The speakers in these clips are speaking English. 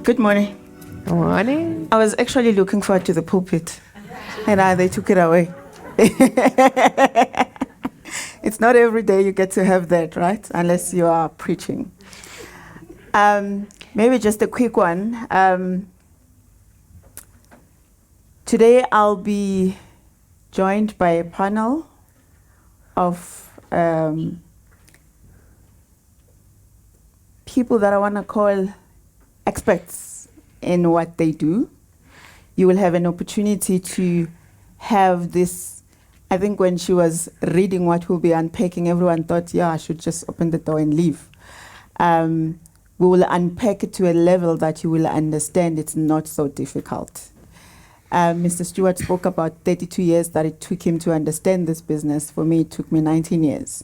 Good morning. Good morning. I was actually looking forward to the pulpit, and they took it away. It's not every day you get to have that, right? Unless you are preaching. Maybe just a quick one. Today I'll be joined by a panel of people that I want to call experts in what they do. You will have an opportunity to have this. I think when she was reading what we'll be unpacking, everyone thought, yeah, I should just open the door and leave. We will unpack it to a level that you will understand it's not so difficult. Mr. Stewart spoke about 32 years that it took him to understand this business. For me, it took me 19 years.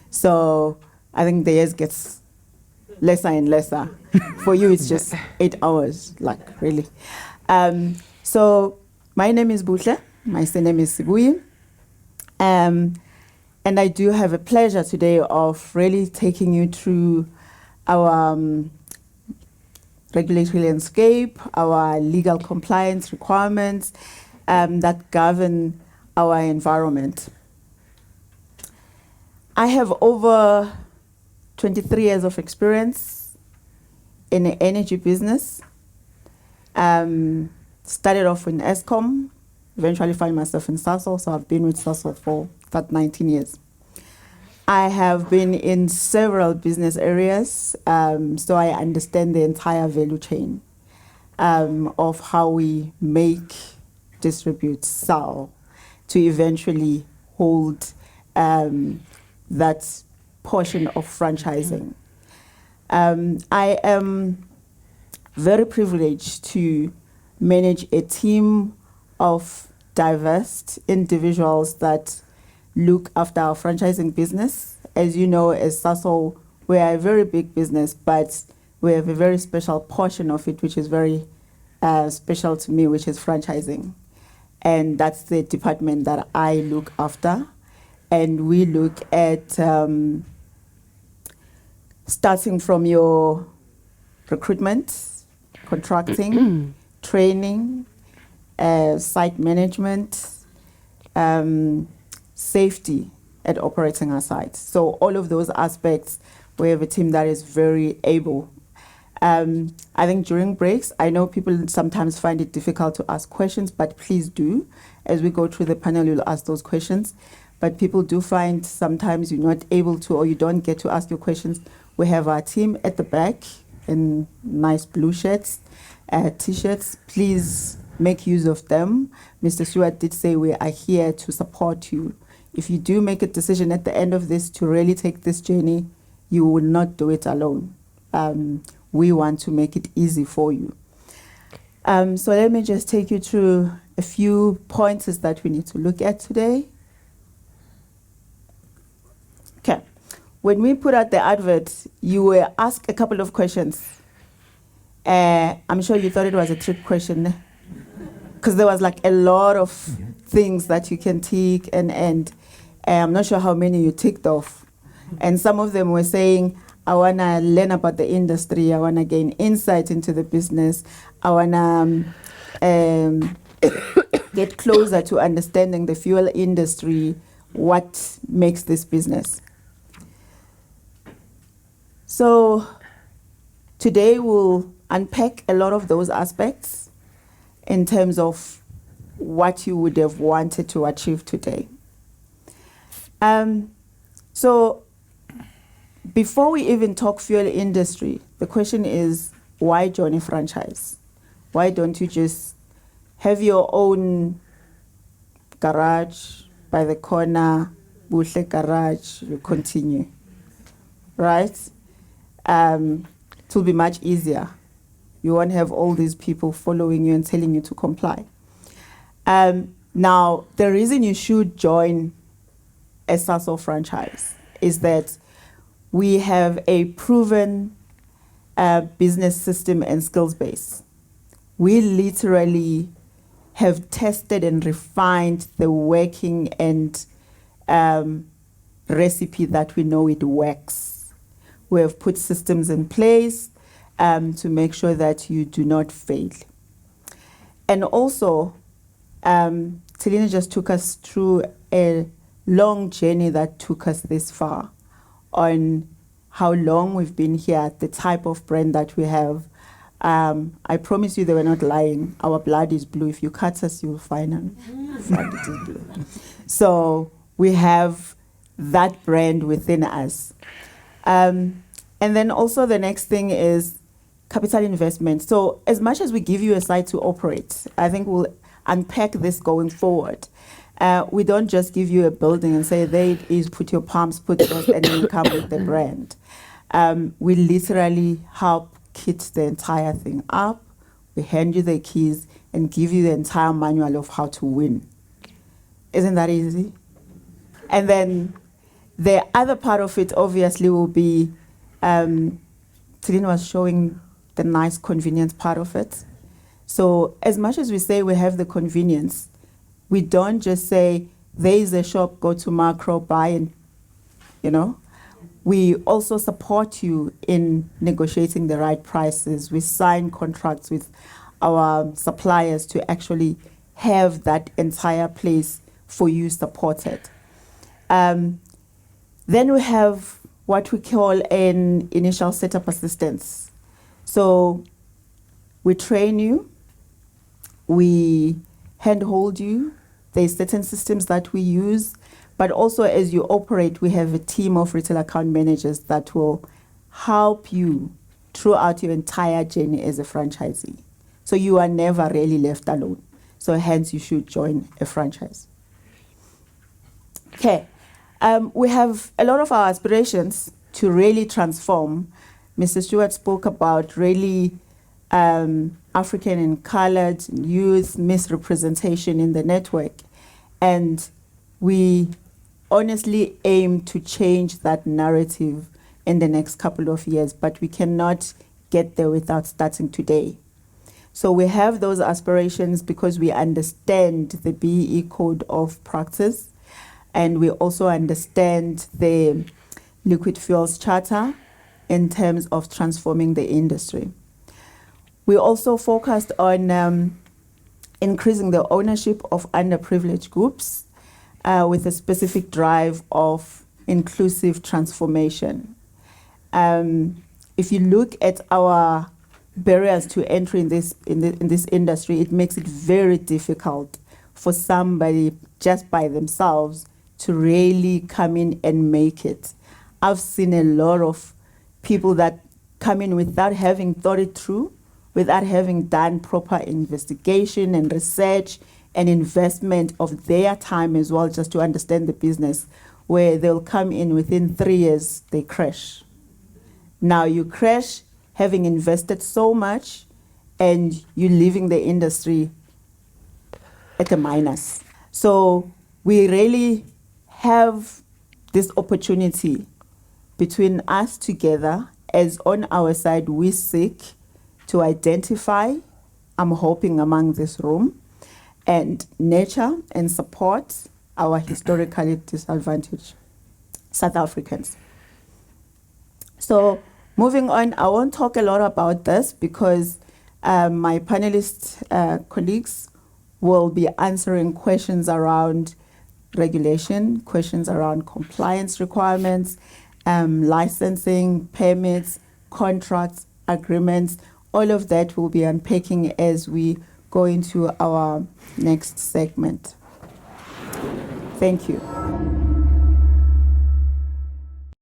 So I think the years gets lesser and lesser. For you, it's just 8 hours, like really. So my name is Buhle. My surname is Sibuyi. And I do have a pleasure today of really taking you through our regulatory landscape, our legal compliance requirements that govern our environment. I have over 23 years of experience in the energy business. Started off in Eskom, eventually found myself in Sasol, so I've been with Sasol for that 19 years. I have been in several business areas, so I understand the entire value chain of how we make, distribute, sell, to eventually hold that portion of franchising. I am very privileged to manage a team of diverse individuals that look after our franchising business. As you know, as Sasol, we are a very big business, but we have a very special portion of it, which is very special to me, which is franchising. And that's the department that I look after. And we look at starting from your recruitment, contracting, training, site management, safety at operating our sites. So all of those aspects, we have a team that is very able. I think during breaks, I know people sometimes find it difficult to ask questions, but please do. As we go through the panel, you'll ask those questions. But people do find sometimes you're not able to, or you don't get to ask your questions. We have our team at the back in nice blue shirts, t-shirts. Please make use of them. Mr. Stewart did say we are here to support you. If you do make a decision at the end of this to really take this journey, you will not do it alone. We want to make it easy for you. So let me just take you through a few pointers that we need to look at today. Okay. When we put out the advert, you were asked a couple of questions. I'm sure you thought it was a trick question, because there was like a lot of things that you can tick, and I'm not sure how many you ticked off. And some of them were saying, I want to learn about the industry, I want to gain insight into the business, I want to get closer to understanding the fuel industry, what makes this business. So today we'll unpack a lot of those aspects in terms of what you would have wanted to achieve today. So before we even talk fuel industry, the question is, why join a franchise? Why don't you just have your own garage by the corner, Buhle garage, you continue, right? It will be much easier. You won't have all these people following you and telling you to comply. Now, the reason you should join a Sasol franchise is that we have a proven business system and skills base. We literally have tested and refined the working and recipe that we know it works. We have put systems in place to make sure that you do not fail. And also, Selina just took us through a long journey that took us this far on how long we've been here, the type of brand that we have. I promise you they were not lying. Our blood is blue. If you cut us, you'll find it is blue. So we have that brand within us. And then also the next thing is capital investment. So as much as we give you a site to operate, I think we'll unpack this going forward. We don't just give you a building and say, there it is, put your pumps, put this, and then you come with the brand. We literally help kit the entire thing up. We hand you the keys and give you the entire manual of how to win. Isn't that easy? And then the other part of it obviously will be, Celine was showing the nice convenience part of it. So as much as we say we have the convenience, we don't just say, there is a shop, go to Macro, buy, and, you know. We also support you in negotiating the right prices. We sign contracts with our suppliers to actually have that entire place for you supported. Then we have what we call an initial setup assistance. So we train you, we handhold you. There's certain systems that we use, but also as you operate, we have a team of retail account managers that will help you throughout your entire journey as a franchisee. So you are never really left alone. So hence you should join a franchise. Okay, we have a lot of our aspirations to really transform. Mr. Stewart spoke about really African and colored youth misrepresentation in the network. And we honestly aim to change that narrative in the next couple of years, but we cannot get there without starting today. So we have those aspirations because we understand the BEE code of practice, and we also understand the liquid fuels charter in terms of transforming the industry. We also focused on increasing the ownership of underprivileged groups with a specific drive of inclusive transformation. If you look at our barriers to entry in this industry, it makes it very difficult for somebody just by themselves to really come in and make it. I've seen a lot of people that come in without having thought it through, without having done proper investigation and research and investment of their time as well, just to understand the business, where they'll come in within 3 years, they crash. Now you crash having invested so much and you're leaving the industry at a minus. So we really have this opportunity between us together, as on our side we seek to identify, I'm hoping among this room, and nurture and support our historically disadvantaged South Africans. So moving on, I won't talk a lot about this because my panelist colleagues will be answering questions around regulation, questions around compliance requirements, licensing, permits, contracts, agreements. All of that will be unpacking as we go into our next segment. Thank you.